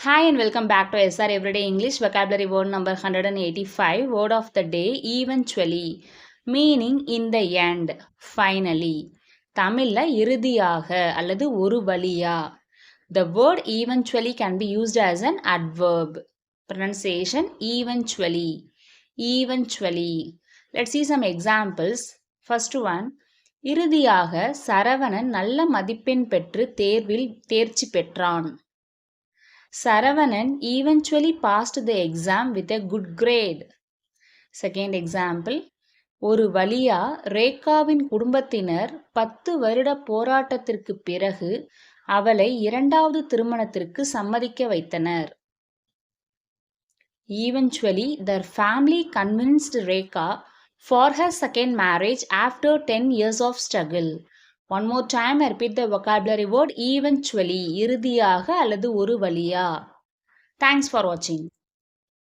Hi and welcome back to SR Everyday English Vocabulary Word number 185. Word of the day eventually. Meaning in the end, finally. தமிழ்ல இறுதியாக அல்லது ஒரு வழியா. The word eventually can be used as an adverb. Pronunciation eventually. Eventually. Let's see some examples. First one. இறுதியாக சரவணன் நல்ல மதிப்பெண் பெற்று தேர்வில் தேர்ச்சி பெற்றான். Saravanan eventually passed the exam with a good grade. Second example. ஒரு வழியா ரேகாவின் குடும்பத்தினர் 10 வருட போராட்டத்திற்கு பிறகு அவளை இரண்டாவது திருமணத்திற்கு சம்மதிக்க வைத்தனர். Eventually, their family convinced Rekha for her second marriage after 10 years of struggle. One more time, I repeat the vocabulary word eventually. இறுதியாக அல்லது ஒரு வழியா. Thanks for watching.